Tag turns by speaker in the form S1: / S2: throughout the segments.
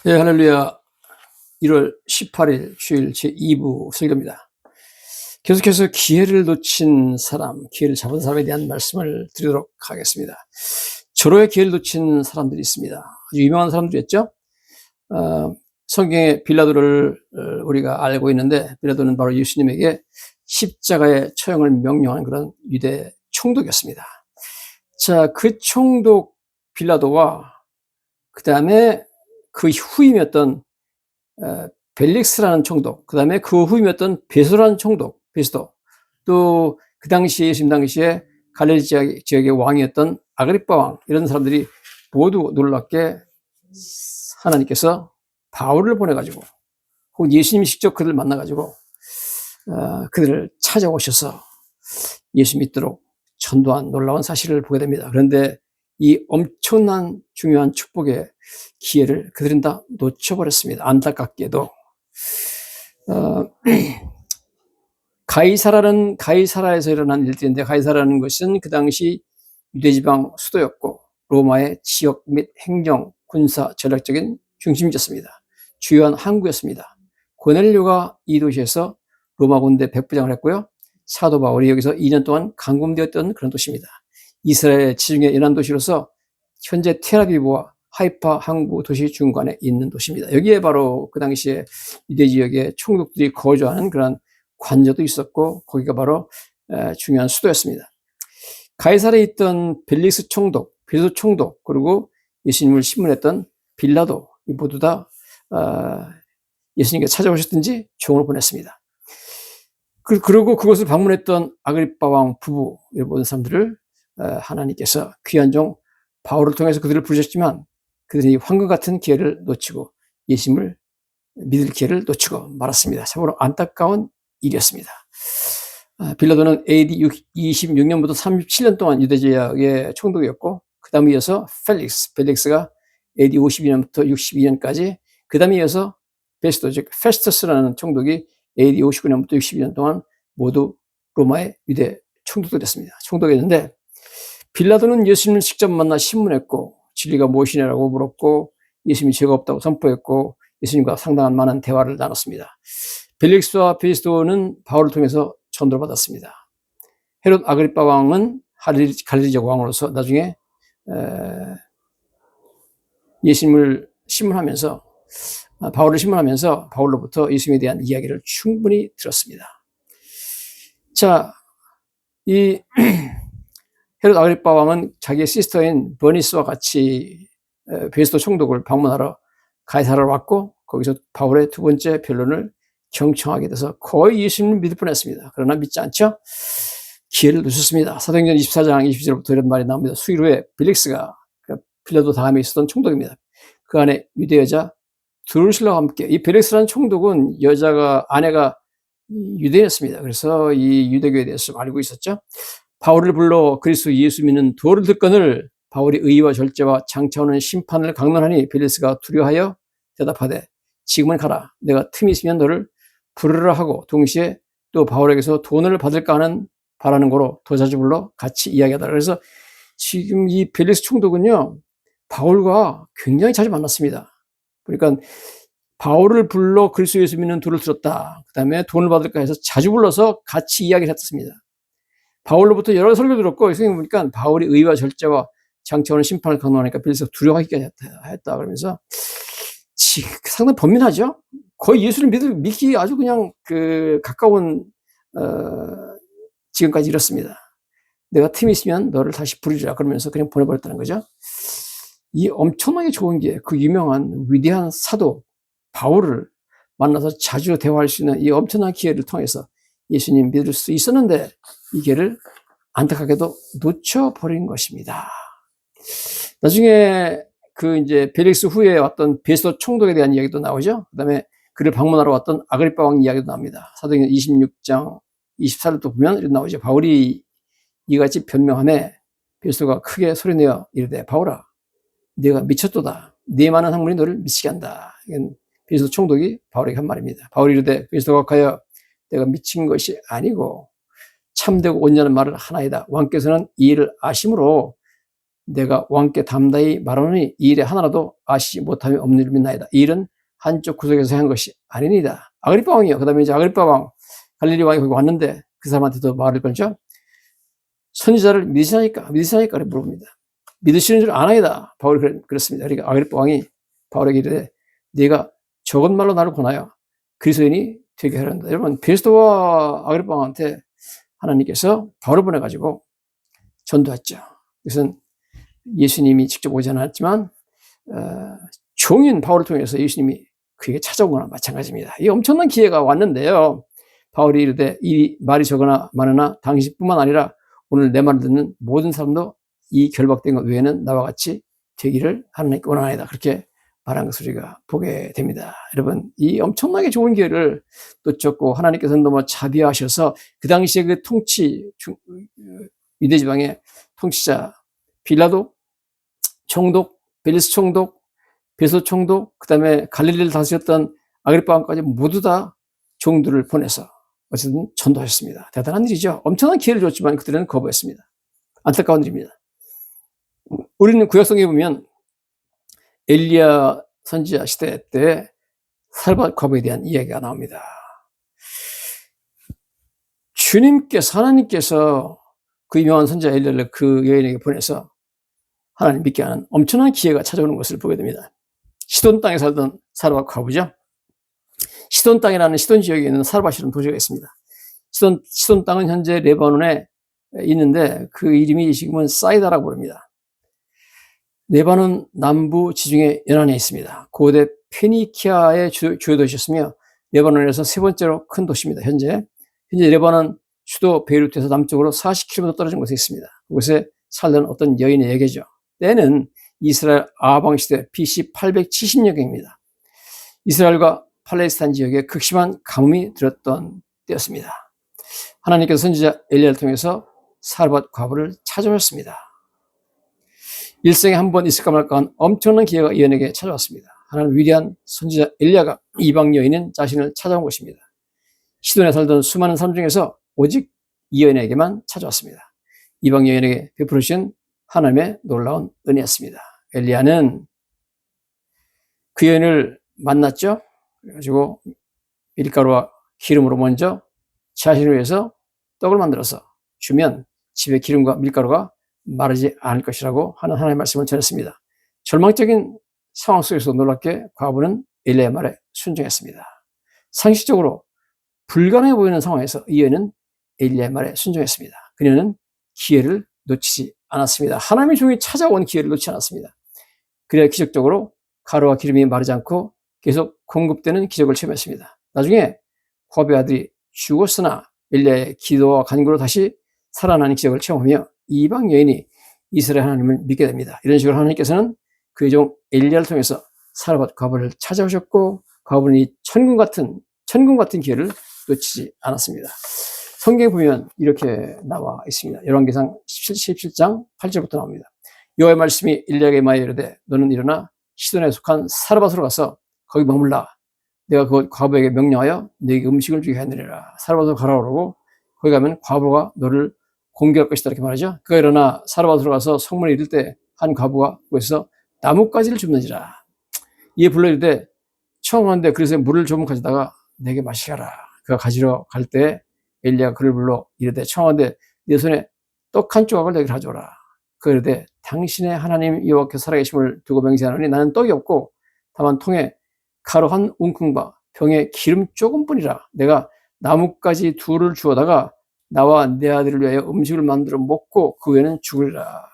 S1: 예, 할렐루야. 1월 18일 주일 제2부 설교입니다. 계속해서 기회를 놓친 사람, 기회를 잡은 사람에 대한 말씀을 드리도록 하겠습니다. 절호의 기회를 놓친 사람들이 있습니다. 아주 유명한 사람들이었죠. 성경의 빌라도를 우리가 알고 있는데, 빌라도는 바로 예수님에게 십자가의 처형을 명령한 그런 유대 총독이었습니다. 자, 그 총독 빌라도와 그 다음에 그 후임이었던 벨릭스라는 총독, 그 다음에 그 후임이었던 베소라는 총독, 베스도, 또 그 당시에 예수님 당시에 갈릴리 지역의 왕이었던 아그리빠 왕, 이런 사람들이 모두 놀랍게 하나님께서 바울을 보내가지고, 혹은 예수님이 직접 그들을 만나가지고 그들을 찾아오셔서 예수 믿도록 전도한 놀라운 사실을 보게 됩니다. 그런데 이 엄청난 중요한 축복의 기회를 그들은 다 놓쳐버렸습니다. 안타깝게도. 가이사라에서 일어난 일들인데, 가이사라는 것은 그 당시 유대지방 수도였고 로마의 지역 및 행정, 군사, 전략적인 중심지였습니다. 주요한 항구였습니다. 고넬료가 이 도시에서 로마 군대 백부장을 했고요. 사도 바울이 여기서 2년 동안 감금되었던 그런 도시입니다. 이스라엘 지중해 연안 도시로서 현재 텔아비브와 하이파 항구 도시 중간에 있는 도시입니다. 여기에 바로 그 당시에 유대 지역의 총독들이 거주하는 그런 관저도 있었고, 거기가 바로 중요한 수도였습니다. 가이사르에 있던 벨릭스 총독, 베소 총독, 그리고 예수님을 신문했던 빌라도, 이 모두 다 예수님께 찾아오셨든지 종을 보냈습니다. 그리고 그것을 방문했던 아그리빠 왕 부부, 이런 모든 사람들을 하나님께서 귀한 종 바울을 통해서 그들을 부르셨지만, 그들이 황금 같은 기회를 놓치고 예수님을 믿을 기회를 놓치고 말았습니다. 참으로 안타까운 일이었습니다. 빌라도는 AD 26년부터 37년 동안 유대 지역의 총독이었고, 그 다음에 이어서 펠릭스가 AD 52년부터 62년까지, 그 다음에 이어서 베스도, 즉 페스터스라는 총독이 AD 59년부터 62년 동안 모두 로마의 유대 총독들이었습니다. 총독이었는데, 빌라도는 예수님을 직접 만나 신문했고, 진리가 무엇이냐라고 물었고, 예수님이 죄가 없다고 선포했고, 예수님과 상당한 많은 대화를 나눴습니다. 벨릭스와 베스도는 바울을 통해서 전도를 받았습니다. 헤롯 아그리빠 왕은 갈릴리적 왕으로서 나중에 예수님을 신문하면서, 바울을 신문하면서 바울로부터 예수님에 대한 이야기를 충분히 들었습니다. 자, 이 헤롯 아그리빠 왕은 자기의 시스터인 버니스와 같이 베스도 총독을 방문하러 가이사라로 왔고, 거기서 바울의 두 번째 변론을 경청하게 돼서 거의 예수님을 믿을 뻔했습니다. 그러나 믿지 않죠? 기회를 놓쳤습니다. 사도행전 24장 20절부터 이런 말이 나옵니다. 수일 후에 벨릭스가, 빌라도 다음에 있었던 총독입니다, 그 안에 유대 여자 드루실라와 함께, 이 벨릭스라는 총독은 아내가 유대였습니다. 그래서 이 유대교에 대해서 알고 있었죠. 바울을 불러 그리스도 예수 믿는 도를 듣거늘 바울이 의와 절제와 장차오는 심판을 강론하니, 벨릭스가 두려워하여 대답하되 지금은 가라, 내가 틈이 있으면 너를 부르라 하고, 동시에 또 바울에게서 돈을 받을까 하는 바라는 거로 더 자주 불러 같이 이야기하더라. 그래서 지금 이 벨릭스 총독은요, 바울과 굉장히 자주 만났습니다. 그러니까 바울을 불러 그리스도 예수 믿는 도를 들었다, 그 다음에 돈을 받을까 해서 자주 불러서 같이 이야기를 했습니다. 바울로부터 여러 설교 들었고, 선생님 보니까 바울이 의와 절제와 장차오는 심판을 강론하니까 벨릭스가 두려워하기까지 했다 그러면서 상당히 번민하죠. 거의 예수를 믿기 아주 그냥 가까운 지금까지 이렇습니다. 내가 틈이 있으면 너를 다시 부르리라 그러면서 그냥 보내버렸다는 거죠. 이 엄청나게 좋은 기회, 그 유명한 위대한 사도 바울을 만나서 자주 대화할 수 있는 이 엄청난 기회를 통해서 예수님 믿을 수 있었는데, 이 기회를 안타깝게도 놓쳐버린 것입니다. 나중에 이제 벨릭스 후에 왔던 베스도 총독에 대한 이야기도 나오죠. 그 다음에 그를 방문하러 왔던 아그리빠 왕 이야기도 나옵니다. 사도행전 26장 24절도 보면 이렇게 나오죠. 바울이 이같이 변명하매 베스도가 크게 소리내어 이르되 바울아, 네가 미쳤도다. 네 많은 학문이 너를 미치게 한다. 이건 베스도 총독이 바울에게 한 말입니다. 바울이 이르되 베스도가 가여 내가 미친 것이 아니고 참되고 온전한 말을 하나이다. 왕께서는 이 일을 아심으로 내가 왕께 담다히 말하노니 이 일에 하나라도 아시지 못함이 없는 줄 믿나이다. 이 일은 한쪽 구석에서 한 것이 아니니다. 아그리빠 왕이요. 그 다음에 이제 아그리빠 왕, 갈릴리 왕이 거기 왔는데 그 사람한테도 말을 걸죠. 선지자를 믿으시나이까? 믿으시나이까? 물어봅니다. 믿으시는 줄 아나이다. 바울이 그랬습니다. 그러니까 아그리빠 왕이 바울에게 이르되 네가 적은 말로 나를 권하여 그리스도인이 되게 하려 한다. 여러분, 베스토와 아그리빠 왕한테 하나님께서 바울을 보내가지고 전도했죠. 그것은 예수님이 직접 오지 않았지만 종인 바울을 통해서 예수님이 그에게 찾아온 거나 마찬가지입니다. 이 엄청난 기회가 왔는데요. 바울이 이르되 이 말이 적으나 많으나 당신뿐만 아니라 오늘 내 말을 듣는 모든 사람도 이 결박된 것 외에는 나와 같이 되기를 하나님께 원하나이다. 그렇게 말한 것을 우리가 보게 됩니다. 여러분, 이 엄청나게 좋은 기회를 놓쳤고 하나님께서는 너무 자비하셔서 그 당시에 그 유대 지방의 통치자 빌라도 총독, 벨리스 총독, 베소 총독, 그 다음에 갈릴리를 다스렸던 아그리빠 왕까지 모두 다 종들을 보내서 어쨌든 전도하셨습니다. 대단한 일이죠. 엄청난 기회를 줬지만 그들은 거부했습니다. 안타까운 일입니다. 우리는 구약성경에 보면 엘리야 선지자 시대 때 살바 과부에 대한 이야기가 나옵니다. 하나님께서 그 유명한 선지자 엘리야를 그 여인에게 보내서 하나님 믿게 하는 엄청난 기회가 찾아오는 것을 보게 됩니다. 시돈 땅에 살던 사르밧 과부죠. 시돈 땅이라는 시돈 지역에 있는 사르밧이라는 도시가 있습니다. 시돈 땅은 현재 레바논에 있는데 그 이름이 지금은 사이다라고 부릅니다. 레바논 남부 지중해 연안에 있습니다. 고대 페니키아의 주요 도시였으며 레바논에서 세 번째로 큰 도시입니다. 현재 레바논 수도 베이루트에서 남쪽으로 40km 떨어진 곳에 있습니다. 그곳에 살던 어떤 여인의 얘기죠. 때는 이스라엘 아방 시대 BC 870년경입니다. 이스라엘과 팔레스타인 지역에 극심한 가뭄이 들었던 때였습니다. 하나님께서 선지자 엘리야를 통해서 사르밧 과부를 찾아오셨습니다. 일생에 한 번 있을까 말까 한 엄청난 기회가 이 여인에게 찾아왔습니다. 하나님 위대한 선지자 엘리야가 이방 여인인 자신을 찾아온 것입니다. 시돈에 살던 수많은 사람 중에서 오직 이 여인에게만 찾아왔습니다. 이방 여인에게 베풀으신 하나님의 놀라운 은혜였습니다. 엘리야는 그 여인을 만났죠. 그래가지고 밀가루와 기름으로 먼저 자신을 위해서 떡을 만들어서 주면 집에 기름과 밀가루가 마르지 않을 것이라고 하는 하나님의 말씀을 전했습니다. 절망적인 상황 속에서 놀랍게 과부는 엘리야의 말에 순종했습니다. 상식적으로 불가능해 보이는 상황에서 이 여인은 엘리야의 말에 순종했습니다. 그녀는 기회를 놓치지 않았습니다. 하나님의 종이 찾아온 기회를 놓치지 않았습니다. 그래야 기적적으로 가루와 기름이 마르지 않고 계속 공급되는 기적을 체험했습니다. 나중에 과부의 아들이 죽었으나 엘리야의 기도와 간구로 다시 살아나는 기적을 체험하며 이방 여인이 이스라엘 하나님을 믿게 됩니다. 이런 식으로 하나님께서는 그의 종 엘리야를 통해서 사르밧 과부를 찾아오셨고 과부는 이 천군 같은 기회를 놓치지 않았습니다. 성경에 보면 이렇게 나와 있습니다. 열왕기상 17장 8절부터 나옵니다. 여호와의 말씀이 엘리야에게 임하여 이르되 너는 일어나 시돈에 속한 사르밧으로 가서 거기 머물라. 내가 그곳 과부에게 명령하여 너에게 음식을 주게 하느니라. 사르밧으로 가라 그러고 거기 가면 과부가 너를 공격할 것이다 이렇게 말하죠. 그가 일어나 사르밧으로 가서 성문에 이를 때 한 과부가 거기서 나뭇가지를 줍는지라. 이에 불러 이르되 처음 왔는데 그래서 물을 조금 가져다가 내게 마시게 하라. 그가 가지러 갈 때 엘리야가 그를 불러 이르되 청하건대 내 손에 떡 한 조각을 내게 가져오라. 그가 이르되 당신의 하나님 여호와께서 살아계심을 두고 맹세하노니 나는 떡이 없고 다만 통에 가루 한 웅큼과 병에 기름 조금뿐이라. 내가 나뭇가지 둘을 주워다가 나와 내 아들을 위하여 음식을 만들어 먹고 그 후에는 죽으리라.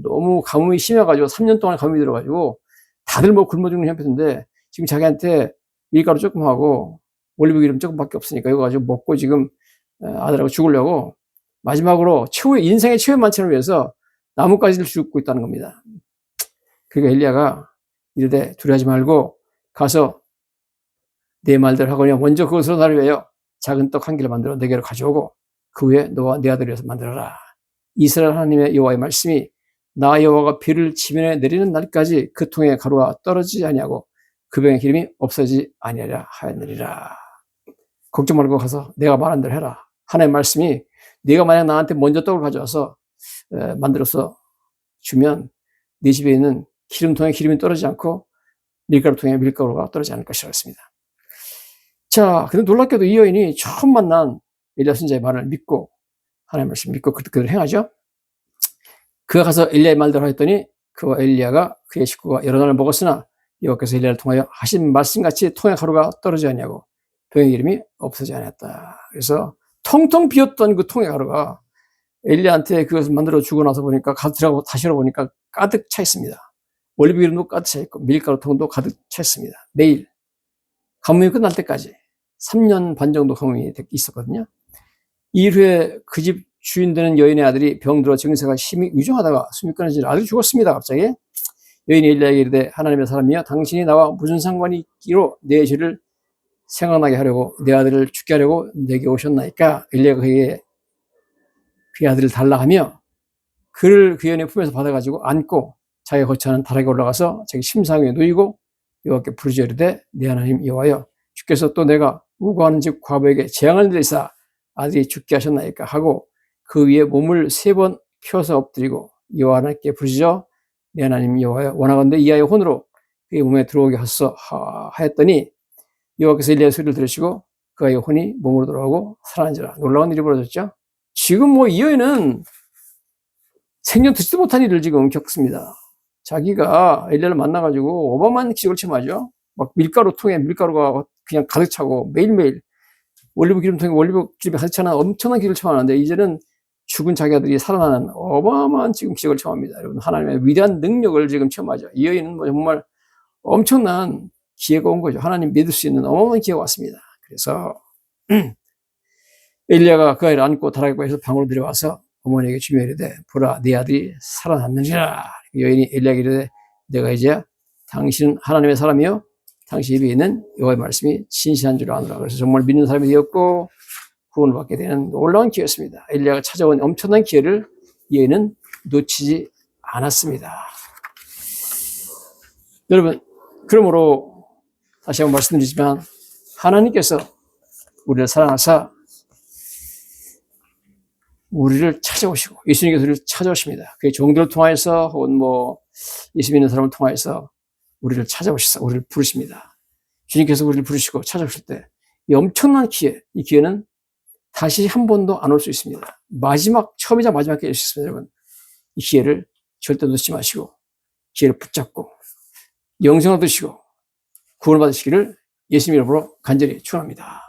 S1: 너무 가뭄이 심해가지고 3년 동안 가뭄이 들어가지고 다들 뭐 굶어 죽는 형편인데 지금 자기한테 밀가루 조금 하고 올리브 기름 조금밖에 없으니까 이거 가지고 먹고 지금 아들하고 죽으려고 마지막으로 인생의 최후의 만찬을 위해서 나뭇가지를 줍고 있다는 겁니다. 그러니까 엘리야가 이르되 두려워하지 말고 가서 내 말대로 하거니와 먼저 그것으로 나를 위하여 작은 떡 한 개를 만들어 내게로 가져오고 그 후에 너와 내 아들을 위해서 만들어라. 이스라엘 하나님의 여호와의 말씀이 나 여호와가 비를 지면에 내리는 날까지 그 통에 가루가 떨어지지 아니하고 그 병의 기름이 없어지지 아니하리라 하였느니라. 걱정 말고 가서 내가 말한 대로 해라. 하나님의 말씀이 네가 만약 나한테 먼저 떡을 가져와서 만들어서 주면 내 집에 있는 기름통에 기름이 떨어지지 않고 밀가루통에 밀가루가 떨어지지 않을 것이라고 했습니다. 자, 근데 놀랍게도 이 여인이 처음 만난 엘리야 선지자의 말을 믿고 하나님의 말씀 믿고 그대로 행하죠. 그가 가서 엘리야의 말대로 했더니 그와 엘리야가 그의 식구가 여러 날을 먹었으나 여호와께서 엘리야를 통하여 하신 말씀같이 통의 가루가 떨어지지 않냐고 병의 기름이 없어지지 않았다. 그래서 텅텅 비었던 그 통의 가루가 엘리야한테 그것을 만들어 주고 나서 보니까 가득하고 다시 열어보니까 가득 차 있습니다. 올리브 기름도 가득 차 있고 밀가루통도 가득 차 있습니다. 매일 가뭄이 끝날 때까지 3년 반 정도 가뭄이 있었거든요. 이후에 그 집 주인 되는 여인의 아들이 병들어 증세가 심히 위중하다가 숨이 끊어지는 아들이 죽었습니다. 갑자기 여인이 엘리야에게 이르되 하나님의 사람이여 당신이 나와 무슨 상관이 있기로 내 죄를 생각나게 하려고 내 아들을 죽게 하려고 내게 오셨나이까. 엘리야가 그에게 그의 아들을 달라 하며 그를 그 여인의 품에서 받아가지고 안고 자기가 거처하는 다락에 올라가서 자기 침상 위에 누이고 여호와께 부르짖어 이르되 내 하나님 여호와여 주께서 또 내가 우고하는 집 과부에게 재앙을 내리사 아들이 죽게 하셨나이까 하고 그 위에 몸을 3번 펴서 엎드리고 여호와 하나님께 부르짖어 내 하나님 여호와여 원하건대 이 아이의 혼으로 그의 몸에 들어오게 하소서 하였더니 여호와께서 엘리야의 소리를 들으시고 그 아이의 혼이 몸으로 돌아오고 살아난지라. 놀라운 일이 벌어졌죠. 지금 이 여인은 생전 듣지도 못한 일을 지금 겪습니다. 자기가 엘리야를 만나가지고 어마어마한 기적을 체험하죠. 막 밀가루통에 밀가루가 그냥 가득 차고 매일매일 올리브 기름통에 올리브 기름이 가득 차는 엄청난 기적을 체험하는데 이제는 죽은 자기 아들이 살아나는 어마어마한 지금 기적을 체험합니다. 여러분 하나님의 위대한 능력을 지금 체험하죠. 이 여인은 정말 엄청난 기회가 온 거죠. 하나님 믿을 수 있는 어마어마한 기회가 왔습니다. 그래서 엘리야가 그 아이를 안고 다락에서 방으로 들어와서 어머니에게 주며 이르되 보라 네 아들이 살아났느니라. 여인이 엘리야에게 이르되 내가 이제 당신은 하나님의 사람이요 당신 입에 있는 여호와의 말씀이 진실한 줄 아노라. 그래서 정말 믿는 사람이 되었고 구원을 받게 되는 놀라운 기회였습니다. 엘리야가 찾아온 엄청난 기회를 이 여인은 놓치지 않았습니다. 여러분 그러므로 다시 한번 말씀드리지만 하나님께서 우리를 사랑하사 우리를 찾아오시고 예수님께서 우리를 찾아오십니다. 그의 종들을 통하여서 혹은 예수 믿는 사람을 통하여서 우리를 찾아오셔서 우리를 부르십니다. 주님께서 우리를 부르시고 찾아오실 때 이 엄청난 기회, 이 기회는 다시 한 번도 안 올 수 있습니다. 처음이자 마지막 기회일 수 있습니다. 여러분 이 기회를 절대 놓치지 마시고 기회를 붙잡고 영생을 얻으시고 구원을 받으시기를 예수님 이름으로 간절히 축원합니다.